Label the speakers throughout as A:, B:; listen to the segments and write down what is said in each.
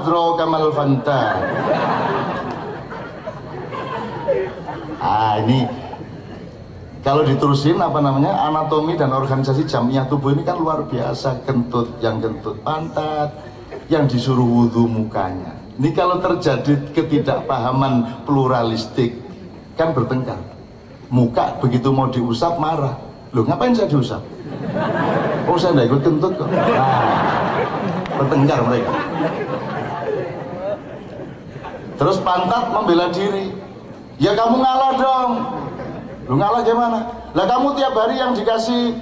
A: adraka mal fantan. Ini kalau diterusin apa namanya, anatomi dan organisasi jamiah tubuh ini kan luar biasa. Kentut, yang kentut pantat, yang disuruh wudhu mukanya. Ini kalau terjadi ketidakpahaman pluralistik kan bertengkar. Muka begitu mau diusap marah. Loh, ngapain saya diusap? Oh, saya nggak ikut kentut kok. Bertengkar mereka. Terus pantat membela diri. Ya kamu ngalah dong. Lu ngalah gimana? Lah kamu tiap hari yang dikasih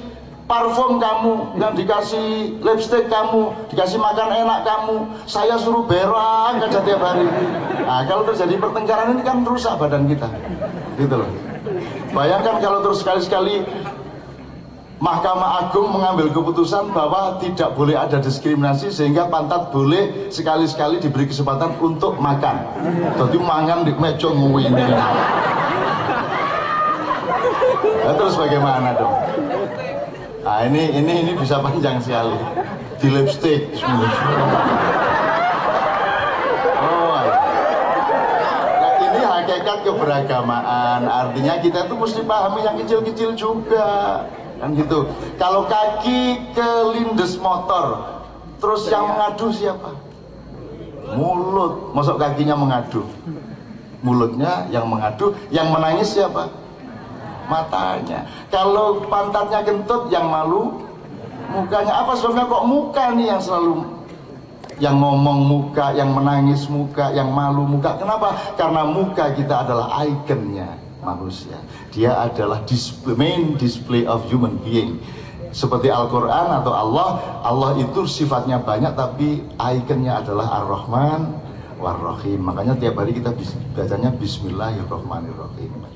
A: parfum kamu, yang dikasih lipstick kamu, dikasih makan enak kamu, saya suruh berak aja tiap hari. Nah, kalau terjadi pertengkaran ini kan rusak badan kita, gitu loh. Bayangkan kalau terus sekali-sekali Mahkamah Agung mengambil keputusan bahwa tidak boleh ada diskriminasi, sehingga pantat boleh sekali-sekali diberi kesempatan untuk makan. Jadi mangan di meja ngene. Nah, terus bagaimana dong? Nah, ini bisa panjang sekali. Di lipstick. Oh, nah, ini hakikat keberagamaan. Artinya kita itu mesti pahami yang kecil-kecil juga, kan gitu. Kalau kaki kelindes motor, terus yang mengadu siapa? Mulut. Masuk kakinya mengadu, mulutnya yang mengadu. Yang menangis siapa? Matanya. Kalau pantatnya kentut, yang malu mukanya. Apa sebabnya kok muka nih yang selalu, yang ngomong muka, yang menangis muka, yang malu muka? Kenapa? Karena muka kita adalah ikonnya manusia. Dia adalah main display of human being. Seperti Al-Quran atau Allah itu sifatnya banyak, tapi ikonnya adalah Ar-Rahman War-Rahim. Makanya tiap hari kita bacanya Bismillahirrahmanirrahim.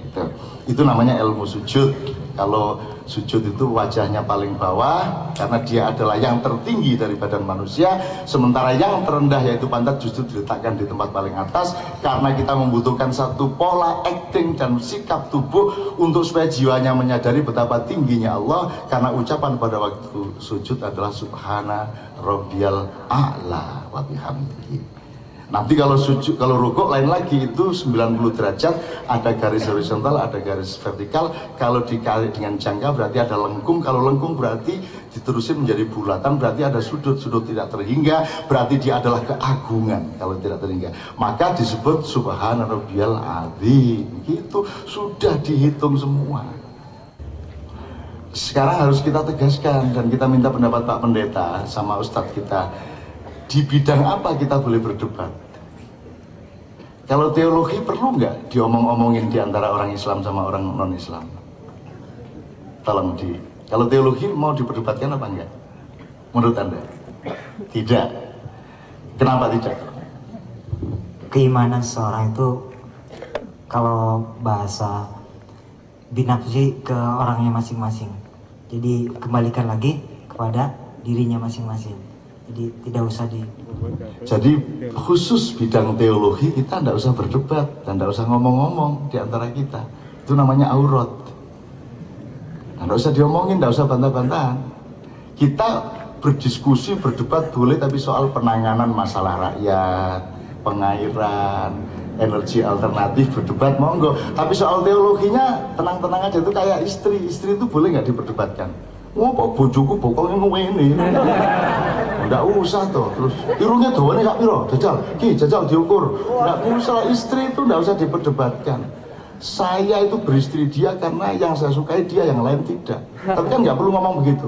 A: Itu namanya ilmu sujud. Kalau sujud itu wajahnya paling bawah, karena dia adalah yang tertinggi dari badan manusia. Sementara yang terendah yaitu pantat justru diletakkan di tempat paling atas, karena kita membutuhkan satu pola acting dan sikap tubuh untuk supaya jiwanya menyadari betapa tingginya Allah. Karena ucapan pada waktu sujud adalah Subhana Rabbiyal A'la wa bihamdihi. Nanti kalau sujud, kalau rukuk lain lagi, itu 90 derajat, ada garis horizontal, ada garis vertikal. Kalau dikali dengan jangka berarti ada lengkung. Kalau lengkung berarti diterusin menjadi bulatan, berarti ada sudut. Sudut tidak terhingga, berarti dia adalah keagungan. Kalau tidak terhingga, maka disebut Subhana Rabbiyal Azim. Itu sudah dihitung semua. Sekarang harus kita tegaskan, dan kita minta pendapat Pak Pendeta sama Ustadz kita. Di bidang apa kita boleh berdebat? Kalau teologi perlu nggak diomong-omongin di antara orang Islam sama orang non-Islam? Tolong kalau teologi mau diperdebatkan apa enggak? Menurut Anda? Tidak. Kenapa tidak?
B: Keimanan seseorang itu, kalau bahasa binafsi, ke orangnya masing-masing. Jadi kembalikan lagi kepada dirinya masing-masing. Jadi tidak usah
A: Jadi khusus bidang teologi kita tidak usah berdebat dan tidak usah ngomong-ngomong di antara kita. Itu namanya aurat. Tidak usah diomongin, tidak usah bantah-bantahan. Kita berdiskusi, berdebat boleh, tapi soal penanganan masalah rakyat, pengairan, energi alternatif, berdebat monggo. Tapi soal teologinya tenang-tenang aja. Itu kayak istri itu boleh nggak diperdebatkan? Oh, kok bojoku pokoknya ngene. Nggak usah toh. Terus irungnya dawane gak piro? Jajal diukur. Nggak usah. Istri itu nggak usah diperdebatkan. Saya itu beristri dia karena yang saya sukai dia, yang lain tidak. Tapi kan nggak perlu ngomong begitu.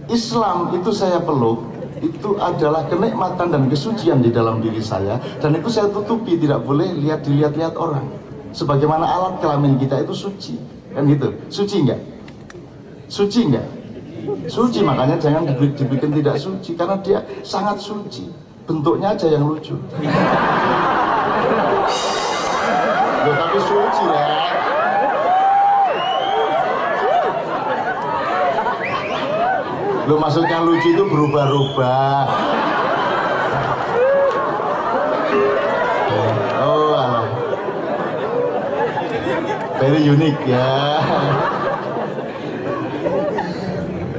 A: Islam itu saya peluk, itu adalah kenikmatan dan kesucian di dalam diri saya, dan itu saya tutupi, tidak boleh dilihat-lihat orang. Sebagaimana alat kelamin kita itu suci, kan gitu. Suci enggak? Suci enggak? Suci, makanya jangan dibikin tidak suci, karena dia sangat suci. Bentuknya aja yang lucu. Loh, tapi suci ya. Loh, maksudnya lucu itu berubah-ubah. Oh alah, very unique ya.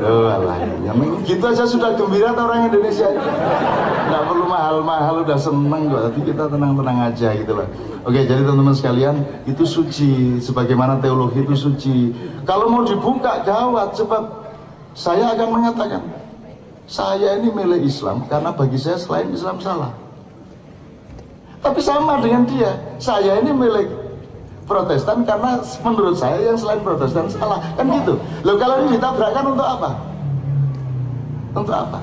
A: Oh alah, yang gitu aja sudah gembira tuh orang Indonesia. Nggak perlu mahal-mahal, udah seneng kok. Tapi kita tenang-tenang aja gitu loh. Oke, jadi teman-teman sekalian, itu suci. Sebagaimana teologi itu suci. Kalau mau dibuka gawat, sebab saya akan mengatakan, saya ini milih Islam karena bagi saya selain Islam salah. Tapi sama dengan dia, saya ini milih Protestan karena menurut saya yang selain Protestan salah, kan gitu. Loh, kalau ini ditabrakkan untuk apa? Untuk apa?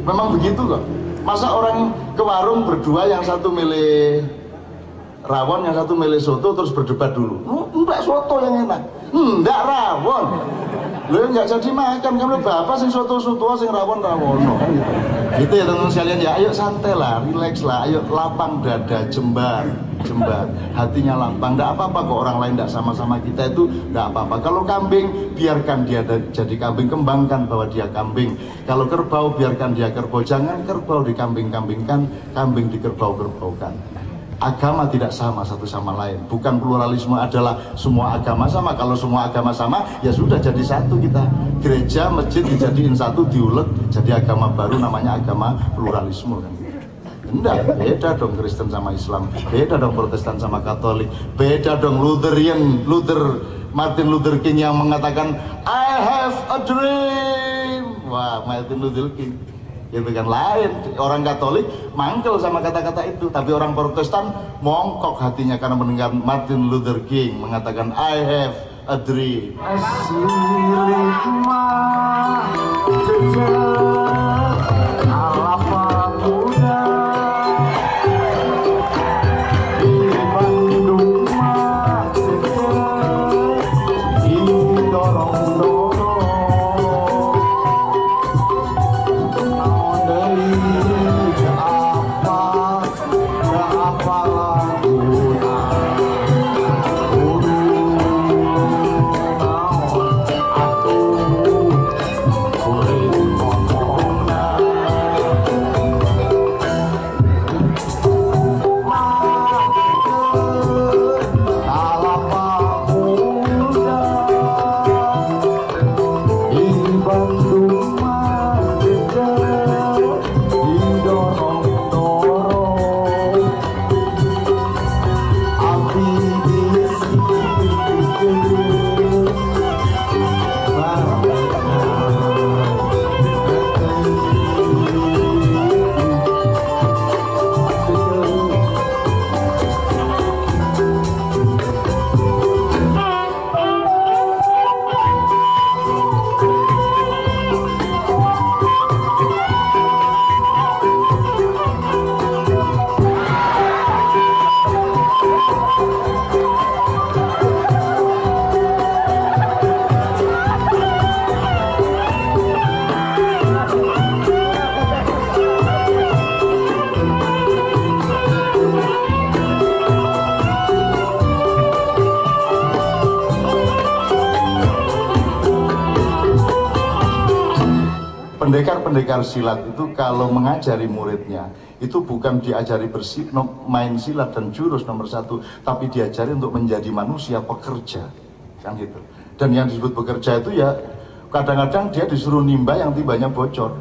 A: Memang begitu kok. Masa orang ke warung berdua, yang satu milih rawon, yang satu milih soto, terus berdebat dulu. Enggak, soto yang enak. Enggak, rawon. Loh, enggak jadi makan, kamu bapak sing soto-soto, sing rawon-rawono. Gitu ya teman-teman sekalian ya, ayo santai lah, relax lah, ayo lapang dada, jembar, hatinya lapang. Enggak apa-apa kok orang lain enggak sama-sama kita itu, enggak apa-apa. Kalau kambing, biarkan dia jadi kambing, kembangkan bahwa dia kambing. Kalau kerbau, biarkan dia kerbau, jangan kerbau dikambing-kambingkan, kambing dikerbau-kerbaukan. Agama tidak sama satu sama lain. Bukan pluralisme adalah semua agama sama. Kalau semua agama sama, ya sudah jadi satu kita. Gereja, masjid dijadiin satu, diulet jadi agama baru, namanya agama pluralisme kan. Enggak, beda dong Kristen sama Islam, beda dong Protestan sama Katolik, beda dong Martin Luther King yang mengatakan I have a dream. Wah, Martin Luther King itu kan lain. Orang Katolik mangkel sama kata-kata itu, tapi orang Protestan mongkok hatinya karena mendengar Martin Luther King mengatakan I have a dream. Pendekar silat itu kalau mengajari muridnya itu bukan diajari main silat dan jurus nomor satu, tapi diajari untuk menjadi manusia pekerja, kan gitu. Dan yang disebut bekerja itu ya kadang-kadang dia disuruh nimba yang timbanya bocor,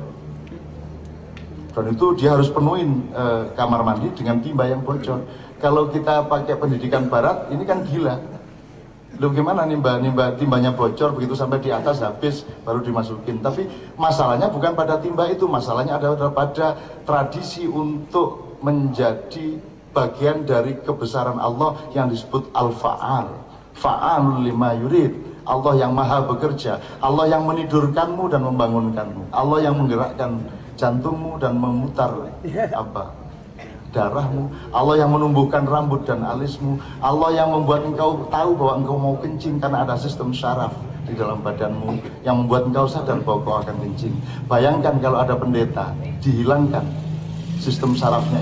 A: dan itu dia harus penuhin kamar mandi dengan timba yang bocor. Kalau kita pakai pendidikan barat ini kan gila. Loh, gimana nimba timbanya bocor begitu sampai di atas habis baru dimasukin. Tapi masalahnya bukan pada timba itu, masalahnya adalah pada tradisi untuk menjadi bagian dari kebesaran Allah yang disebut al-fa'al, fa'alul lima yurid. Allah yang maha bekerja, Allah yang menidurkanmu dan membangunkanmu, Allah yang menggerakkan jantungmu dan memutar darahmu, Allah yang menumbuhkan rambut dan alismu, Allah yang membuat engkau tahu bahwa engkau mau kencing karena ada sistem syaraf di dalam badanmu yang membuat engkau sadar bahwa kau akan kencing. Bayangkan kalau ada pendeta dihilangkan sistem syarafnya itu.